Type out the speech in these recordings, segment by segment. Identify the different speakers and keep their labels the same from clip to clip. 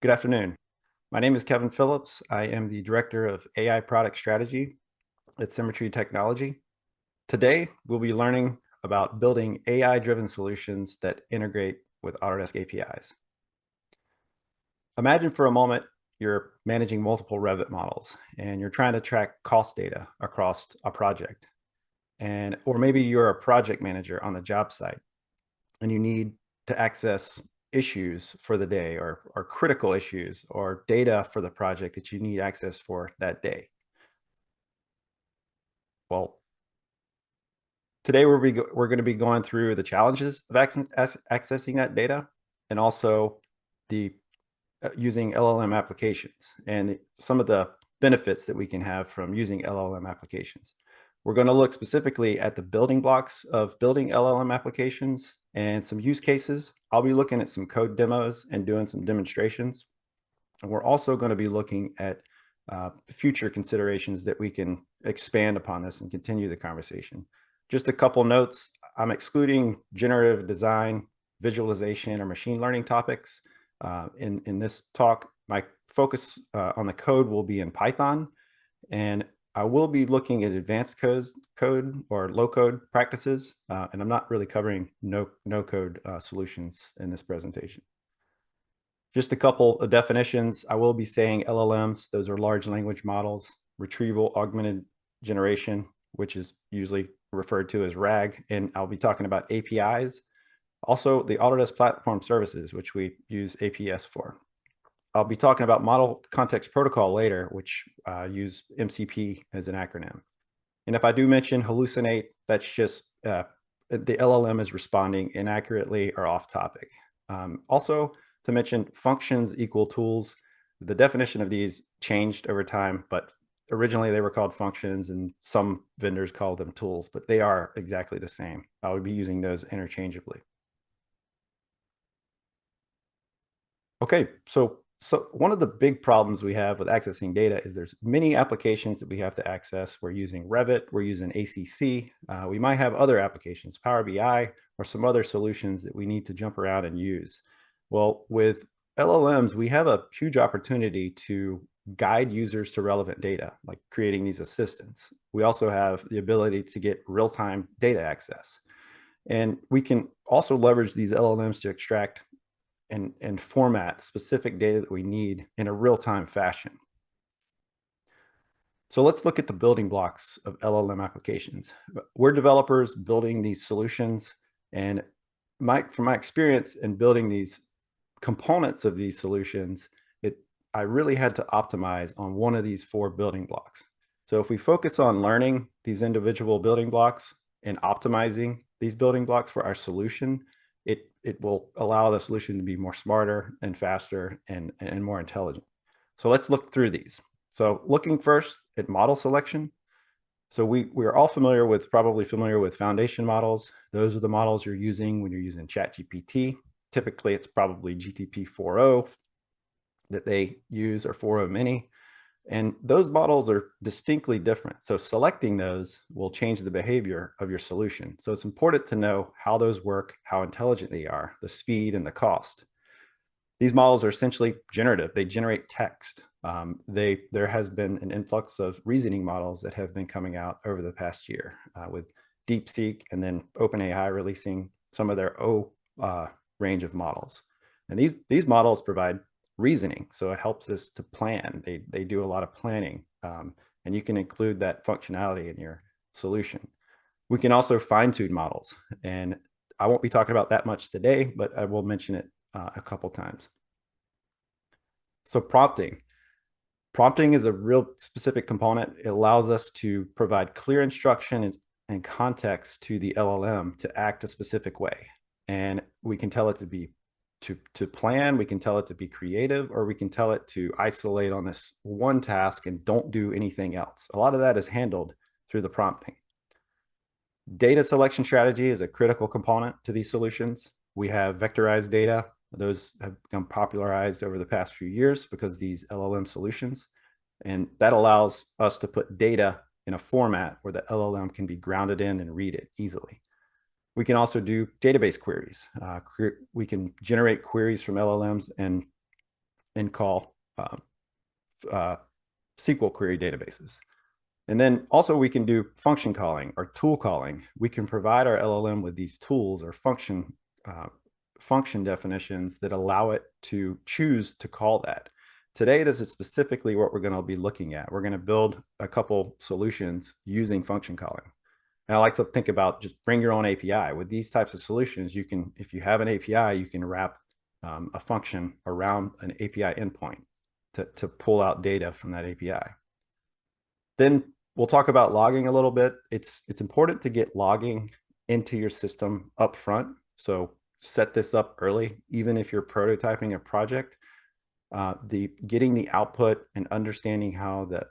Speaker 1: Good afternoon. My name is Kevin Phillips. I am the Director of AI Product Strategy at Symmetry Technology. Today, we'll be learning about building AI-driven solutions that integrate with Autodesk APIs. Imagine for a moment you're managing multiple Revit models and you're trying to track cost data across a project. Or maybe you're a project manager on the job site and you need to access issues for the day or critical issues or data for the project that you need access for that day. Well, today we're going to be going through the challenges of accessing that data and also the using LLM applications and some of the benefits that we can have from using LLM applications. We're going to look specifically at the building blocks of building LLM applications and some use cases. I'll be looking at some code demos and doing some demonstrations. And we're also going to be looking at future considerations that we can expand upon this and continue the conversation. Just a couple notes. I'm excluding generative design, visualization, or machine learning topics. In this talk, my focus on the code will be in Python, and I will be looking at advanced code or low code practices, and I'm not really covering no code solutions in this presentation. Just a couple of definitions. I will be saying LLMs, those are large language models, retrieval augmented generation, which is usually referred to as RAG, and I'll be talking about APIs. Also, the Autodesk Platform Services, which we use APS for. I'll be talking about Model Context Protocol later, which use MCP as an acronym. And if I do mention hallucinate, that's just the LLM is responding inaccurately or off topic. Also, to mention functions equal tools. The definition of these changed over time, but originally they were called functions and some vendors call them tools, but they are exactly the same. I would be using those interchangeably. Okay, so one of the big problems we have with accessing data is there's many applications that we have to access. We're using Revit, we're using ACC. We might have other applications, Power BI, or some other solutions that we need to jump around and use. Well, with LLMs, we have a huge opportunity to guide users to relevant data, like creating these assistants. We also have the ability to get real-time data access. And we can also leverage these LLMs to extract and format specific data that we need in a real-time fashion. So let's look at the building blocks of LLM applications. We're developers building these solutions, and from my experience in building these components of these solutions, I really had to optimize on one of these 4 building blocks. So if we focus on learning these individual building blocks and optimizing these building blocks for our solution, it will allow the solution to be more smarter and faster and more intelligent. So let's look through these. So looking first at model selection. So we're all probably familiar with foundation models. Those are the models you're using when you're using ChatGPT. Typically, it's probably GTP 4.0 that they use, or 4.0 mini. And those models are distinctly different. So selecting those will change the behavior of your solution. So it's important to know how those work, how intelligent they are, the speed and the cost. These models are essentially generative. They generate text. There has been an influx of reasoning models that have been coming out over the past year with DeepSeek and then OpenAI releasing some of their O range of models. And these models provide reasoning, so it helps us to plan. They do a lot of planning, and you can include that functionality in your solution. We can also fine-tune models, and I won't be talking about that much today, but I will mention it a couple times. So prompting is a real specific component. It allows us to provide clear instruction and context to the LLM to act a specific way, and we can tell it to be to plan, we can tell it to be creative, or we can tell it to isolate on this one task and don't do anything else. A lot of that is handled through the prompting. Data selection strategy is a critical component to these solutions. We have vectorized data. Those have become popularized over the past few years because these LLM solutions, and that allows us to put data in a format where the LLM can be grounded in and read it easily. We can also do database queries. We can generate queries from LLMs and and call SQL query databases. And then also we can do function calling or tool calling. We can provide our LLM with these tools or function definitions that allow it to choose to call that. Today, this is specifically what we're going to be looking at. We're going to build a couple solutions using function calling. And I like to think about just bring your own API. With these types of solutions, you can, if you have an API, you can wrap a function around an API endpoint to pull out data from that API. Then we'll talk about logging a little bit. It's important to get logging into your system up front. So set this up early, even if you're prototyping a project. Getting the output and understanding how the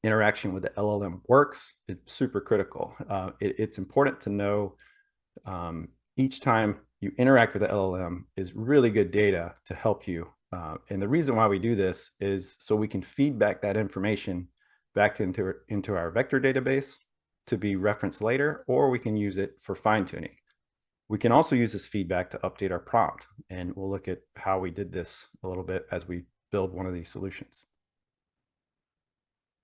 Speaker 1: interaction with the LLM works is super critical. It's important to know each time you interact with the LLM is really good data to help you. And the reason why we do this is so we can feed back that information back into our vector database to be referenced later, or we can use it for fine-tuning. We can also use this feedback to update our prompt, and we'll look at how we did this a little bit as we build one of these solutions.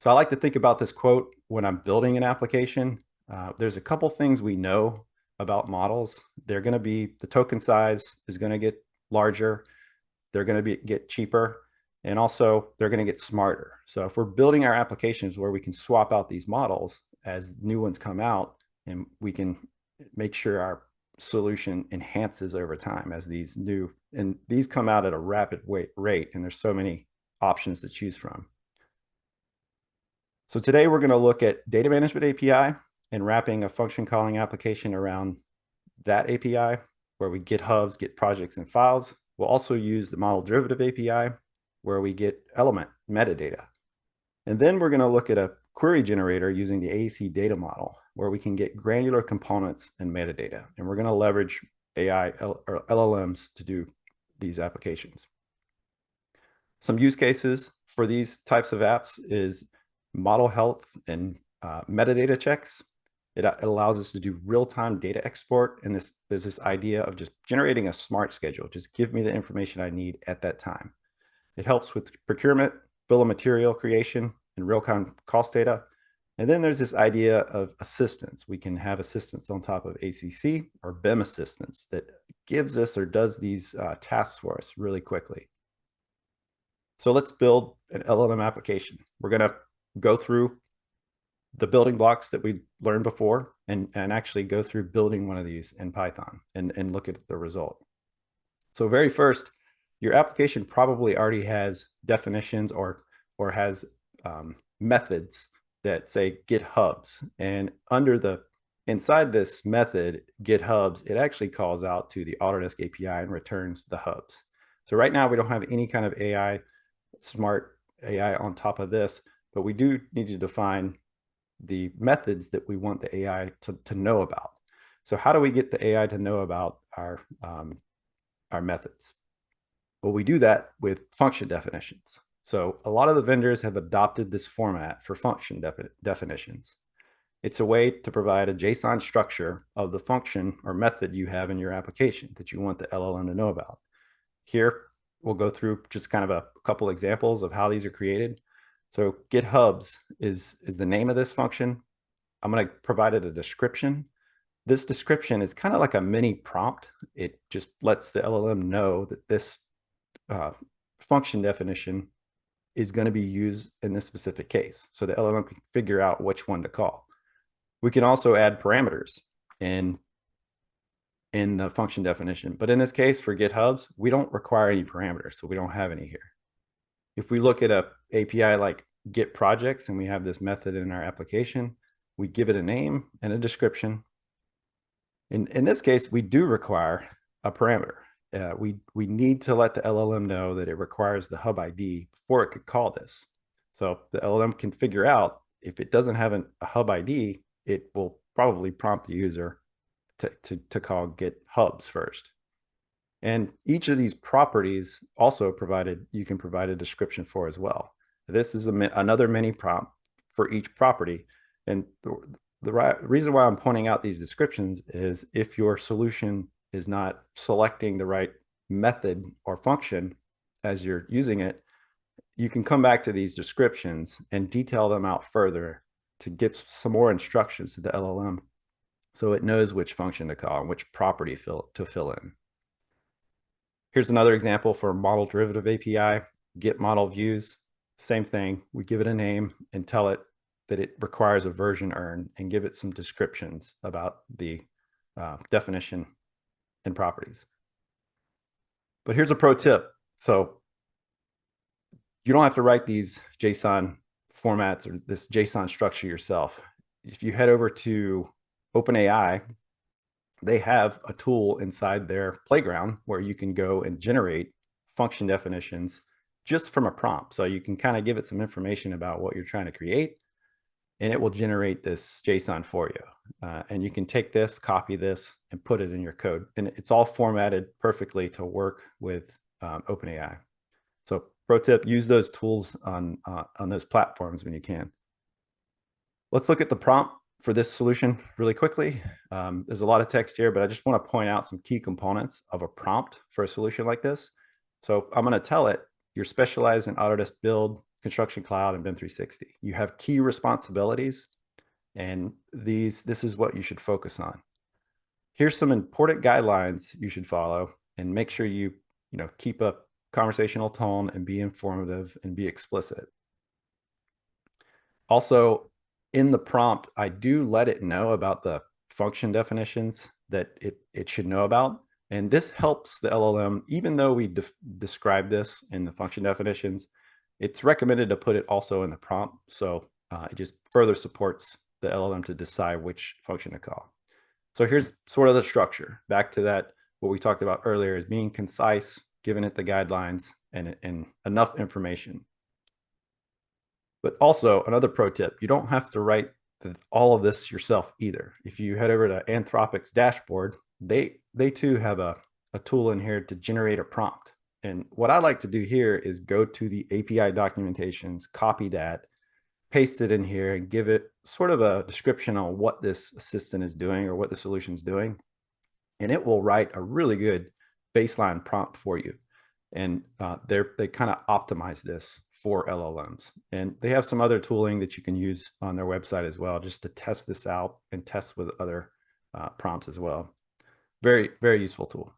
Speaker 1: So I like to think about this quote when I'm building an application. There's a couple things we know about models. They're going to be, the token size is going to get larger. They're going to get cheaper. And also they're going to get smarter. So if we're building our applications where we can swap out these models as new ones come out, and we can make sure our solution enhances over time as these come out at a rapid rate, and there's so many options to choose from. So today we're going to look at data management API and wrapping a function calling application around that API where we get hubs, get projects and files. We'll also use the model derivative API where we get element metadata. And then we're going to look at a query generator using the AEC Data Model where we can get granular components and metadata. And we're going to leverage AI or LLMs to do these applications. Some use cases for these types of apps is model health and metadata checks. It allows us to do real-time data export. And there's this idea of just generating a smart schedule. Just give me the information I need at that time. It helps with procurement, bill of material creation, and real-time cost data. And then there's this idea of assistance. We can have assistance on top of ACC or BIM assistance that gives us or does these tasks for us really quickly. So let's build an LLM application. We're going to go through the building blocks that we learned before and actually go through building one of these in Python and look at the result. So very first, your application probably already has definitions or has methods that say get hubs. And inside this method, get hubs, it actually calls out to the Autodesk API and returns the hubs. So right now we don't have any kind of smart AI on top of this, but we do need to define the methods that we want the AI to know about. So how do we get the AI to know about our methods? Well, we do that with function definitions. So a lot of the vendors have adopted this format for function definitions. It's a way to provide a JSON structure of the function or method you have in your application that you want the LLM to know about. Here, we'll go through just kind of a couple examples of how these are created. So get hubs is the name of this function. I'm going to provide it a description. This description is kind of like a mini prompt. It just lets the LLM know that this function definition is going to be used in this specific case. So the LLM can figure out which one to call. We can also add parameters in the function definition. But in this case, for get hubs, we don't require any parameters, so we don't have any here. If we look at a API like get projects and we have this method in our application, we give it a name and a description. In this case, we do require a parameter. We need to let the LLM know that it requires the hub ID before it could call this. So the LLM can figure out if it doesn't have a hub ID, it will probably prompt the user to call get hubs first. And each of these properties also you can provide a description for as well. This is another mini prompt for each property. And the reason why I'm pointing out these descriptions is if your solution is not selecting the right method or function, as you're using it, you can come back to these descriptions and detail them out further to give some more instructions to the LLM so it knows which function to call and which property to fill in. Here's another example for model derivative API, get model views. Same thing, we give it a name and tell it that it requires a version earn and give it some descriptions about the definition and properties. But here's a pro tip. So you don't have to write these JSON formats or this JSON structure yourself. If you head over to OpenAI, they have a tool inside their playground where you can go and generate function definitions just from a prompt. So you can kind of give it some information about what you're trying to create, and it will generate this JSON for you. And you can take this, copy this, and put it in your code. And it's all formatted perfectly to work with OpenAI. So pro tip, use those tools on those platforms when you can. Let's look at the prompt for this solution really quickly. There's a lot of text here, but I just want to point out some key components of a prompt for a solution like this. So I'm going to tell it, you're specialized in Autodesk Build, Construction Cloud, and BIM 360. You have key responsibilities, and this is what you should focus on. Here's some important guidelines you should follow, and make sure you keep a conversational tone and be informative and be explicit. Also, in the prompt, I do let it know about the function definitions that it should know about. And this helps the LLM, even though we describe this in the function definitions, it's recommended to put it also in the prompt. So it just further supports the LLM to decide which function to call. So here's sort of the structure. Back to that, what we talked about earlier is being concise, giving it the guidelines and enough information. But also another pro tip, you don't have to write all of this yourself either. If you head over to Anthropic's dashboard, they too have a tool in here to generate a prompt. And what I like to do here is go to the API documentations, copy that, paste it in here, and give it sort of a description on what this assistant is doing or what the solution is doing. And it will write a really good baseline prompt for you. And they kind of optimize this for LLMs. And they have some other tooling that you can use on their website as well, just to test this out and test with other prompts as well. Very, very useful tool.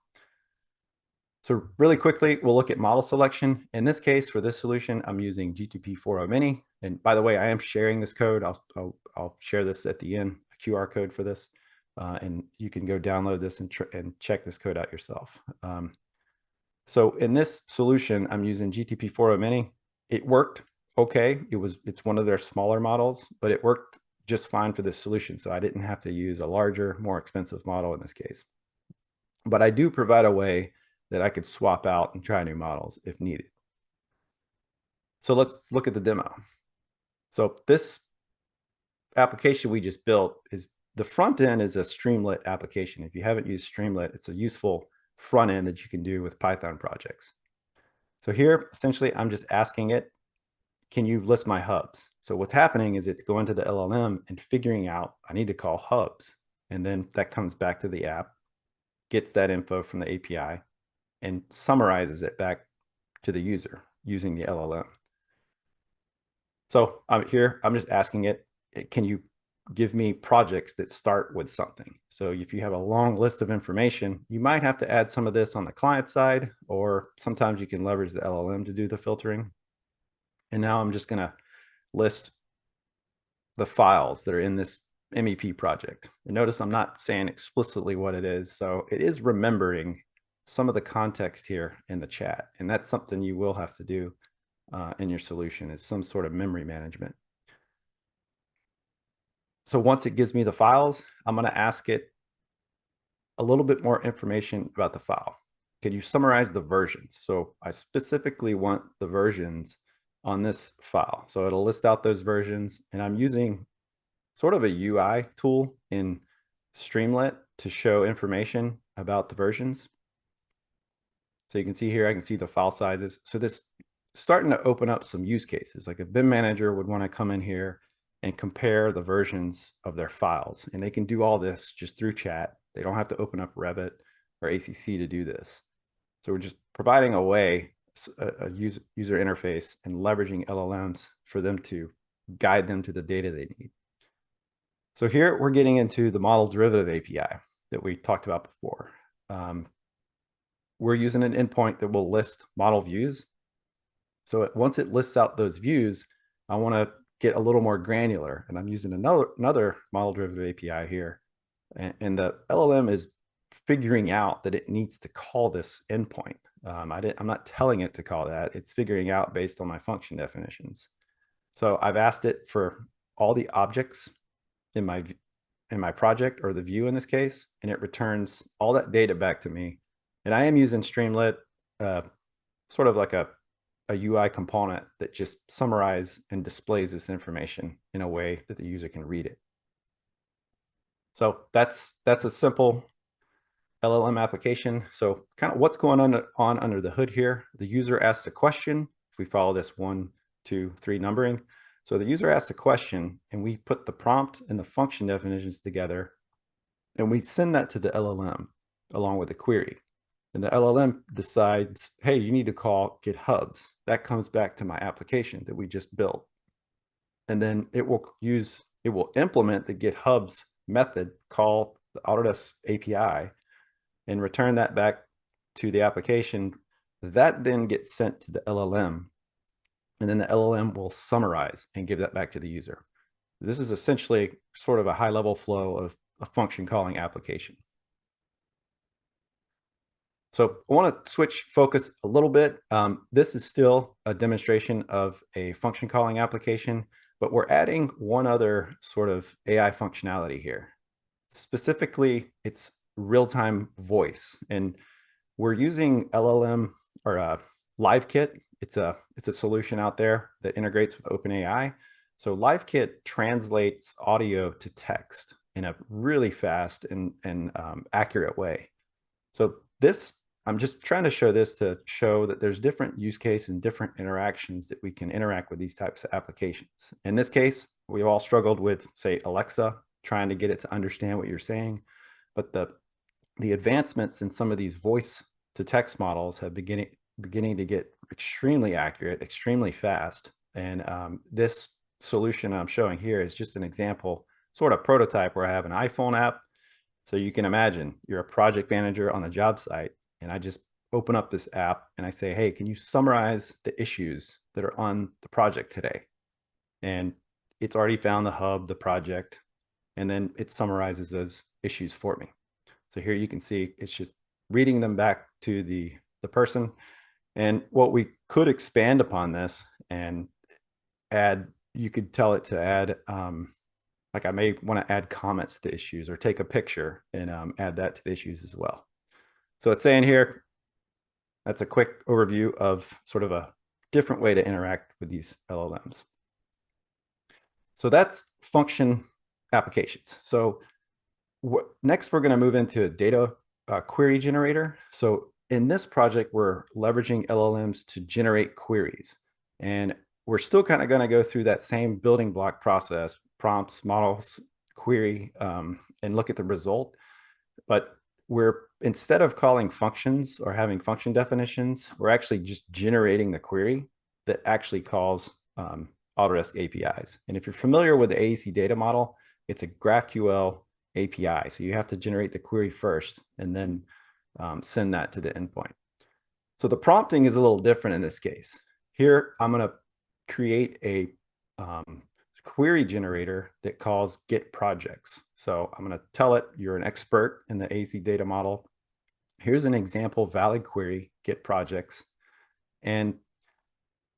Speaker 1: So really quickly, we'll look at model selection. In this case, for this solution, I'm using GTP4o Mini. And by the way, I am sharing this code. I'll share this at the end, a QR code for this. And you can go download this and check this code out yourself. So in this solution, I'm using GTP4o Mini. It worked okay. It's one of their smaller models, but it worked just fine for this solution. So I didn't have to use a larger, more expensive model in this case. But I do provide a way that I could swap out and try new models if needed. So let's look at the demo. So this application we just built the front end is a Streamlit application. If you haven't used Streamlit, it's a useful front end that you can do with Python projects. So here, essentially, I'm just asking it, can you list my hubs? So what's happening is it's going to the LLM and figuring out, I need to call hubs. And then that comes back to the app, gets that info from the API, and summarizes it back to the user using the LLM. So I'm just asking it, can you give me projects that start with something? So if you have a long list of information, you might have to add some of this on the client side, or sometimes you can leverage the LLM to do the filtering. And now I'm just going to list the files that are in this MEP project. And notice I'm not saying explicitly what it is. So it is remembering some of the context here in the chat. And that's something you will have to do in your solution, is some sort of memory management. So once it gives me the files, I'm going to ask it a little bit more information about the file. Can you summarize the versions? So I specifically want the versions on this file. So it'll list out those versions, and I'm using sort of a UI tool in Streamlit to show information about the versions. So you can see here, I can see the file sizes. So this is starting to open up some use cases. Like a BIM manager would want to come in here and compare the versions of their files. And they can do all this just through chat. They don't have to open up Revit or ACC to do this. So we're just providing a way a user interface and leveraging LLMs for them to guide them to the data they need. So here we're getting into the model derivative API that we talked about before. We're using an endpoint that will list model views. So once it lists out those views, I want to get a little more granular, and I'm using another model derivative API here. And the LLM is figuring out that it needs to call this endpoint. I'm not telling it to call that. It's figuring out based on my function definitions. So I've asked it for all the objects in my project, or the view in this case, and it returns all that data back to me. And I am using Streamlit, sort of like a UI component that just summarizes and displays this information in a way that the user can read it. So that's a simple LLM application. So kind of what's going on under the hood here. The user asks a question. If we follow this 1, 2, 3 numbering. So the user asks a question, and we put the prompt and the function definitions together, and we send that to the LLM along with the query. And the LLM decides, hey, you need to call GitHubs. That comes back to my application that we just built. And then it will implement the GitHubs method, call the Autodesk API, and return that back to the application. That then gets sent to the LLM. And then the LLM will summarize and give that back to the user. This is essentially sort of a high-level flow of a function calling application. So I want to switch focus a little bit. This is still a demonstration of a function calling application, but we're adding one other sort of AI functionality here. Specifically, it's real-time voice, and we're using LLM or LiveKit. It's a solution out there that integrates with OpenAI. So LiveKit translates audio to text in a really fast and accurate way. So I'm just trying to show this to show that there's different use case and different interactions that we can interact with these types of applications. In this case, we've all struggled with, say, Alexa, trying to get it to understand what you're saying. But the advancements in some of these voice to text models have beginning to get extremely accurate, extremely fast. And this solution I'm showing here is just an example, sort of prototype, where I have an iPhone app. So you can imagine you're a project manager on the job site, and I just open up this app and I say, hey, can you summarize the issues that are on the project today? And it's already found the hub, the project, and then it summarizes those issues for me. So here you can see it's just reading them back to the person. And what we could expand upon this and add, you could tell it to add, like I may want to add comments to issues, or take a picture and add that to the issues as well. So it's saying here, that's a quick overview of sort of a different way to interact with these LLMs. So that's function applications. So next, we're going to move into a data query generator. So in this project, we're leveraging LLMs to generate queries. And we're still kind of going to go through that same building block process, prompts, models, query, and look at the result. But instead of calling functions or having function definitions, we're actually just generating the query that actually calls Autodesk APIs. And if you're familiar with the AEC Data Model, it's a GraphQL API. So you have to generate the query first and then send that to the endpoint. So the prompting is a little different in this case. Here, I'm going to create a query generator that calls get projects. So I'm going to tell it you're an expert in the AEC data model. Here's an example valid query, get projects. And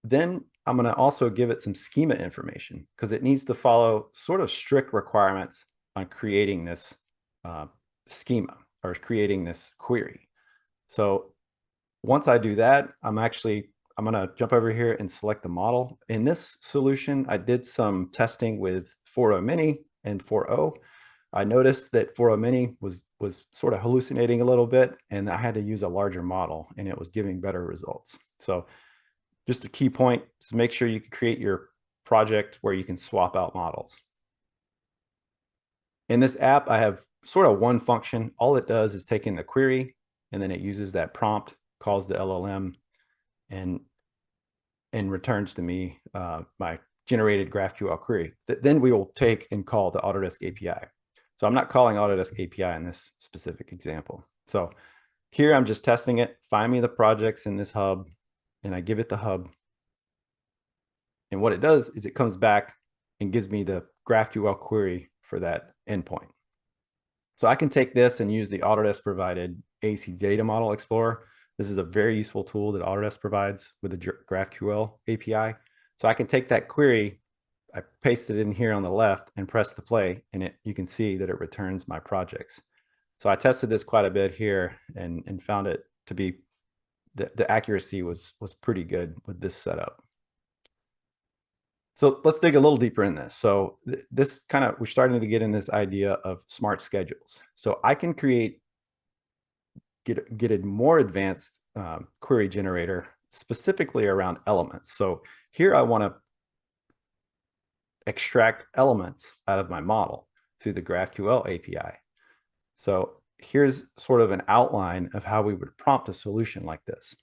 Speaker 1: then I'm going to also give it some schema information, because it needs to follow sort of strict requirements on creating this schema, or creating this query. So once I do that, I'm going to jump over here and select the model. In this solution, I did some testing with 4.0 Mini and 4.0. I noticed that 4.0 Mini was sort of hallucinating a little bit, and I had to use a larger model, and it was giving better results. So just a key point is make sure you can create your project where you can swap out models. In this app, I have sort of one function. All it does is take in the query, and then it uses that prompt, calls the LLM, and returns to me my generated GraphQL query that then we will take and call the Autodesk API. So I'm not calling Autodesk API in this specific example. So here I'm just testing it. Find me the projects in this hub, and I give it the hub. And what it does is it comes back and gives me the GraphQL query for that endpoint. So I can take this and use the Autodesk provided AEC Data Model Explorer. This is a very useful tool that Autodesk provides with the GraphQL API. So I can take that query, I paste it in here on the left and press the play, and you can see that it returns my projects. So I tested this quite a bit here and found it to be, the accuracy was pretty good with this setup. So let's dig a little deeper in this. So this kind of, we're starting to get in this idea of smart schedules. So I can get a more advanced query generator specifically around elements. So here I want to extract elements out of my model through the GraphQL API. So here's sort of an outline of how we would prompt a solution like this.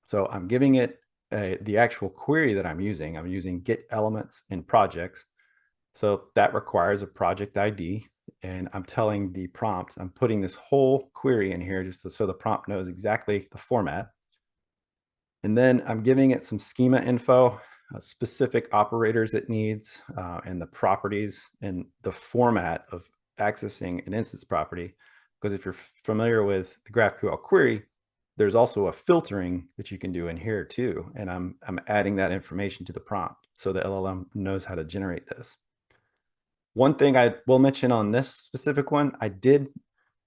Speaker 1: So I'm giving it the actual query that I'm using get elements in projects. So that requires a project ID. And I'm telling the prompt, I'm putting this whole query in here just so the prompt knows exactly the format. And then I'm giving it some schema info, specific operators it needs, and the properties and the format of accessing an instance property. Because if you're familiar with the GraphQL query, there's also a filtering that you can do in here too. And I'm adding that information to the prompt so the LLM knows how to generate this. One thing I will mention on this specific one,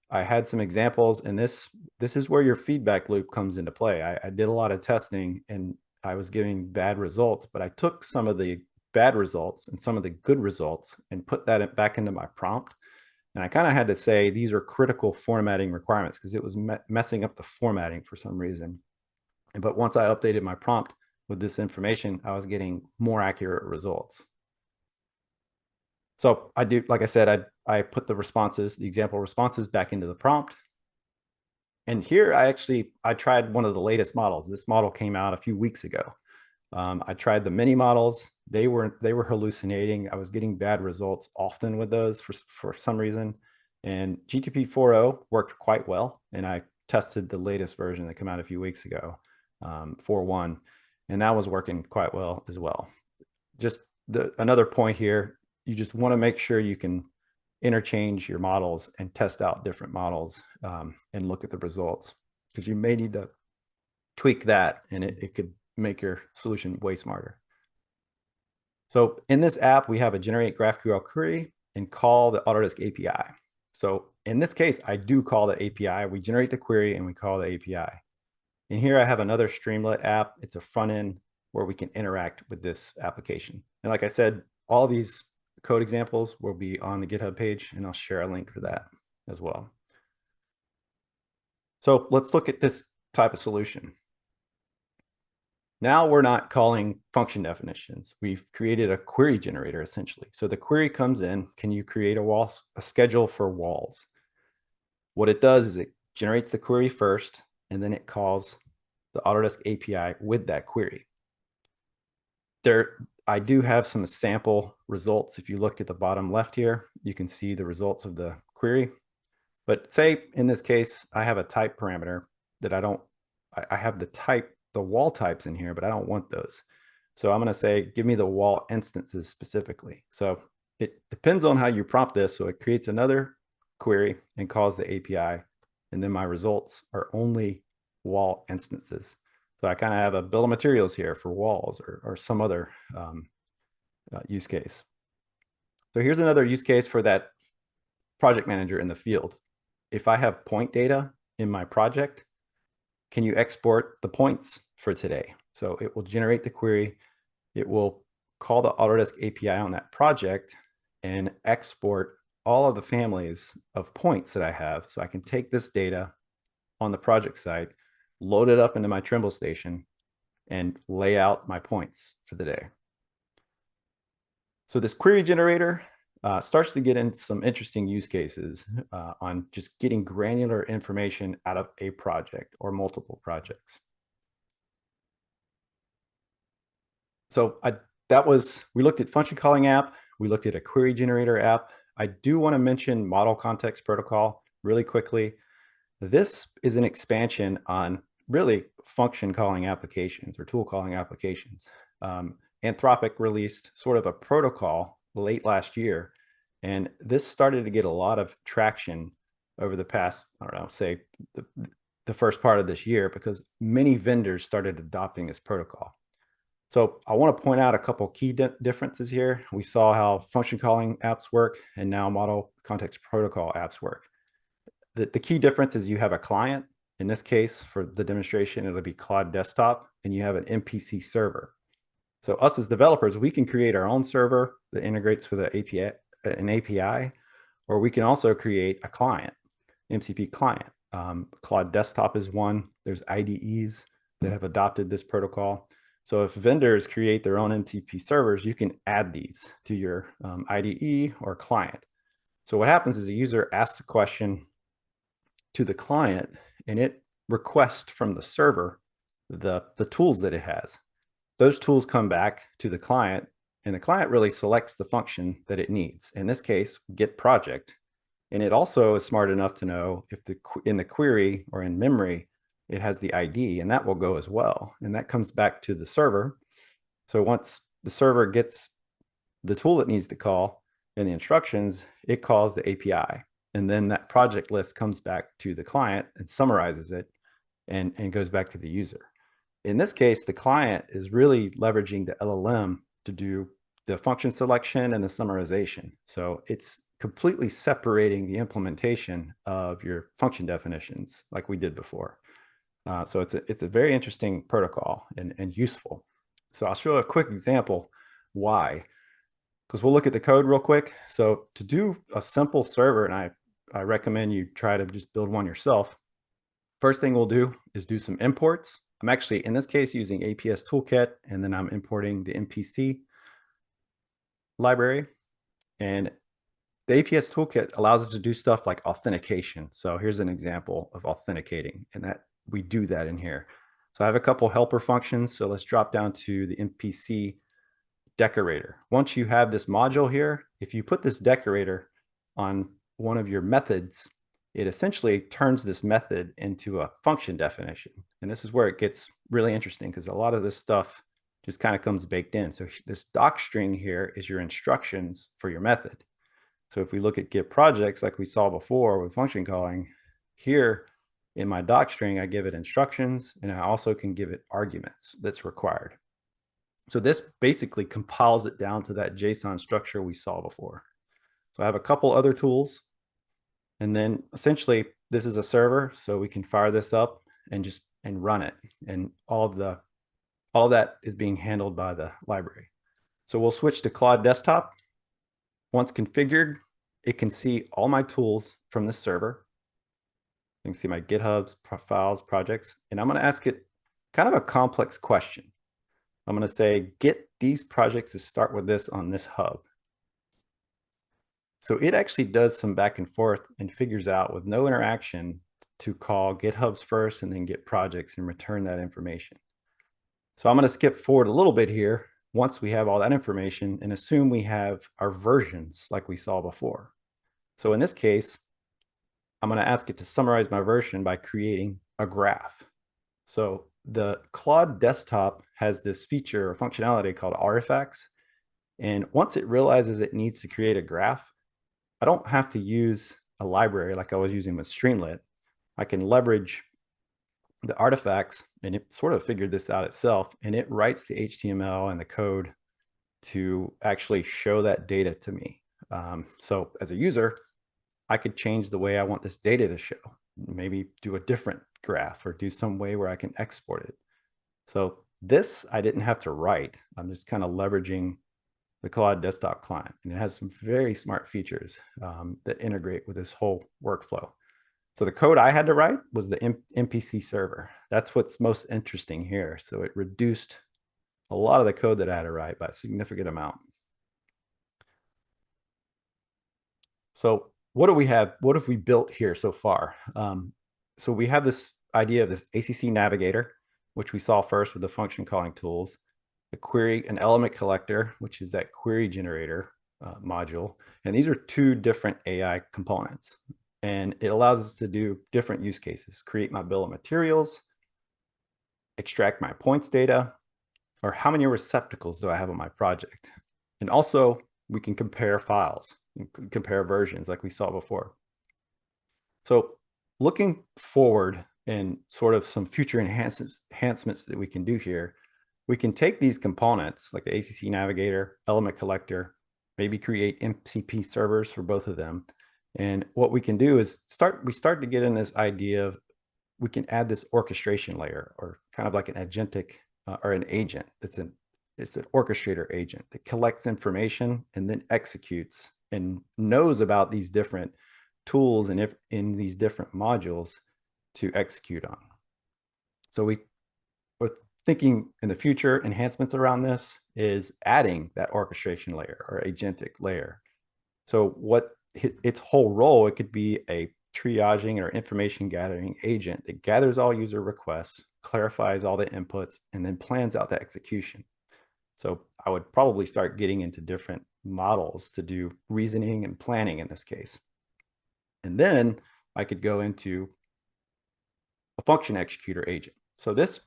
Speaker 1: I had some examples, and this is where your feedback loop comes into play. I did a lot of testing and I was getting bad results, but I took some of the bad results and some of the good results and put that back into my prompt. And I kind of had to say, these are critical formatting requirements because it was messing up the formatting for some reason. But once I updated my prompt with this information, I was getting more accurate results. So I do, like I said, I put the example responses back into the prompt. And here I tried one of the latest models. This model came out a few weeks ago. I tried the mini models. They were hallucinating. I was getting bad results often with those for some reason. And GTP 4.0 worked quite well. And I tested the latest version that came out a few weeks ago, 4.1, and that was working quite well as well. Just another point here, you just want to make sure you can interchange your models and test out different models and look at the results, because you may need to tweak that and it could make your solution way smarter. So in this app, we have a generate GraphQL query and call the Autodesk API. So in this case, I do call the API. We generate the query and we call the API. And here I have another Streamlit app. It's a front end where we can interact with this application. And like I said, all these code examples will be on the GitHub page, and I'll share a link for that as well. So let's look at this type of solution. Now we're not calling function definitions. We've created a query generator essentially. So the query comes in, can you create a schedule for walls? What it does is it generates the query first, and then it calls the Autodesk API with that query. I do have some sample results. If you look at the bottom left here, you can see the results of the query. But say in this case, I have a type parameter that I have the wall types in here, but I don't want those. So I'm going to say, give me the wall instances specifically. So it depends on how you prompt this. So it creates another query and calls the API. And then my results are only wall instances. So I kind of have a bill of materials here for walls or some other use case. So here's another use case for that project manager in the field. If I have point data in my project, can you export the points for today? So it will generate the query. It will call the Autodesk API on that project and export all of the families of points that I have. So I can take this data on the project site, load it up into my Trimble station, and lay out my points for the day. So this query generator starts to get into some interesting use cases on just getting granular information out of a project or multiple projects. So we looked at function calling app, we looked at a query generator app. I do want to mention model context protocol really quickly. This is an expansion on really function calling applications or tool calling applications. Anthropic released sort of a protocol late last year, and this started to get a lot of traction over the past, I don't know, say the first part of this year, because many vendors started adopting this protocol. So I want to point out a couple key differences here. We saw how function calling apps work, and now model context protocol apps work. The key difference is you have a client. In this case, for the demonstration, it'll be Claude Desktop, and you have an MPC server. So us as developers, we can create our own server that integrates with an API, or we can also create a client, MCP client. Claude Desktop is one. There's IDEs that have adopted this protocol. So if vendors create their own MCP servers, you can add these to your IDE or client. So what happens is a user asks a question to the client, and it requests from the server the tools that it has. Those tools come back to the client, and the client really selects the function that it needs. In this case, get project. And it also is smart enough to know if in the query or in memory, it has the ID, and that will go as well. And that comes back to the server. So once the server gets the tool it needs to call and the instructions, it calls the API. And then that project list comes back to the client and summarizes it and goes back to the user. In this case, the client is really leveraging the LLM to do the function selection and the summarization. So it's completely separating the implementation of your function definitions like we did before. So it's a very interesting protocol and useful. So I'll show a quick example why, because we'll look at the code real quick. So to do a simple server, and I recommend you try to just build one yourself. First thing we'll do is do some imports. I'm actually, in this case, using APS Toolkit, and then I'm importing the MPC library. And the APS Toolkit allows us to do stuff like authentication. So here's an example of authenticating, and that we do that in here. So I have a couple helper functions. So let's drop down to the MPC decorator. Once you have this module here, if you put this decorator on one of your methods, it essentially turns this method into a function definition. And this is where it gets really interesting, because a lot of this stuff just kind of comes baked in. So this doc string here is your instructions for your method. So if we look at get projects like we saw before with function calling, here in my doc string, I give it instructions, and I also can give it arguments that's required. So this basically compiles it down to that JSON structure we saw before. So I have a couple other tools, and then essentially this is a server, so we can fire this up and run it. And all of that is being handled by the library. So we'll switch to Claude Desktop. Once configured, it can see all my tools from this server. You can see my GitHubs, files, projects, and I'm going to ask it kind of a complex question. I'm going to say, get these projects to start with this on this hub. So it actually does some back and forth and figures out with no interaction to call GitHubs first and then get projects and return that information. So I'm going to skip forward a little bit here once we have all that information and assume we have our versions like we saw before. So in this case, I'm going to ask it to summarize my version by creating a graph. So the Claude Desktop has this feature or functionality called artifacts. And once it realizes it needs to create a graph, I don't have to use a library like I was using with Streamlit. I can leverage the artifacts, and it sort of figured this out itself, and it writes the HTML and the code to actually show that data to me. So as a user, I could change the way I want this data to show, maybe do a different graph or do some way where I can export it. So this I didn't have to write. I'm just kind of leveraging the Claude Desktop client, and it has some very smart features that integrate with this whole workflow. So the code I had to write was the MPC server. That's what's most interesting here. So it reduced a lot of the code that I had to write by a significant amount. So what do we have? What have we built here so far? So we have this idea of this ACC navigator, which we saw first with the function calling tools. a query, an element collector, which is that query generator module. And these are two different AI components. And it allows us to do different use cases, create my bill of materials, extract my points data, or how many receptacles do I have on my project? And also we can compare files, compare versions like we saw before. So looking forward and sort of some future enhancements that we can do here, we can take these components like the ACC Navigator, Element Collector, maybe create MCP servers for both of them. And what we can do is we start to get in this idea of we can add this orchestration layer, or kind of like an agentic or an agent it's an orchestrator agent that collects information and then executes and knows about these different tools and if in these different modules to execute on. So we're thinking in the future enhancements around this is adding that orchestration layer or agentic layer. So what its whole role, it could be a triaging or information gathering agent that gathers all user requests, clarifies all the inputs, and then plans out the execution. So I would probably start getting into different models to do reasoning and planning in this case. And then I could go into a function executor agent. So this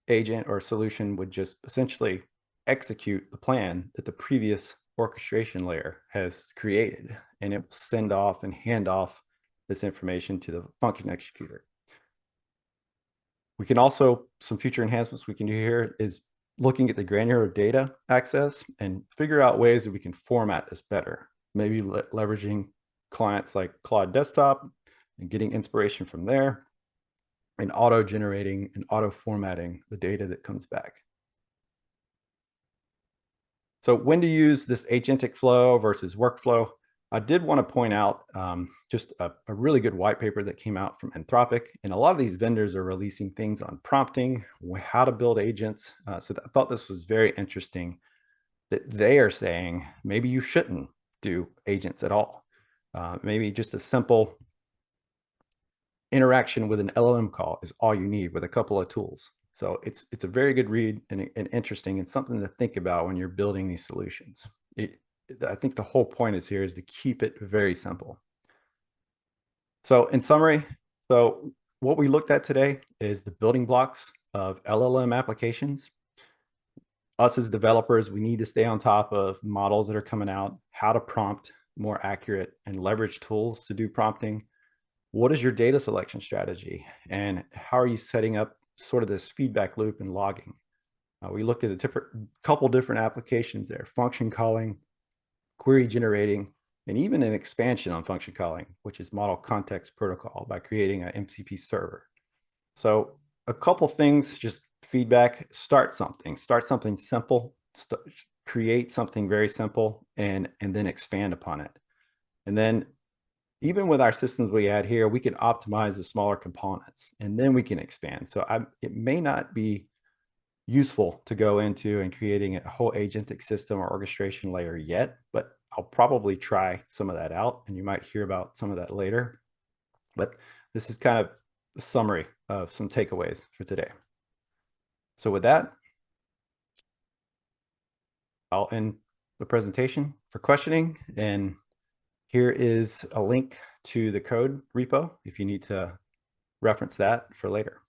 Speaker 1: agent or solution would just essentially execute the plan that the previous orchestration layer has created, and it will send off and hand off this information to the function executor. We can also, some future enhancements we can do here is looking at the granular data access and figure out ways that we can format this better. Maybe leveraging clients like Claude Desktop and getting inspiration from there, and auto-generating and auto-formatting the data that comes back. So when to use this agentic flow versus workflow, I did want to point out just a really good white paper that came out from Anthropic. And a lot of these vendors are releasing things on prompting, how to build agents. So I thought this was very interesting that they are saying maybe you shouldn't do agents at all. Maybe just a simple interaction with an LLM call is all you need with a couple of tools. So it's a very good read and interesting and something to think about when you're building these solutions. I think the whole point is here is to keep it very simple. So in summary, so what we looked at today is the building blocks of LLM applications. Us as developers, we need to stay on top of models that are coming out, how to prompt more accurate and leverage tools to do prompting. What is your data selection strategy? And how are you setting up sort of this feedback loop and logging? We looked at a couple different applications there: function calling, query generating, and even an expansion on function calling, which is model context protocol, by creating an MCP server. So a couple things, just feedback: start something simple, create something very simple, and then expand upon it. And then even with our systems we add here, we can optimize the smaller components and then we can expand. So it may not be useful to go into and creating a whole agentic system or orchestration layer yet, but I'll probably try some of that out, and you might hear about some of that later. But this is kind of a summary of some takeaways for today. So with that, I'll end the presentation for questioning, and here is a link to the code repo if you need to reference that for later.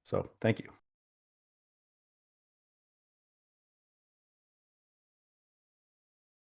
Speaker 1: So thank you.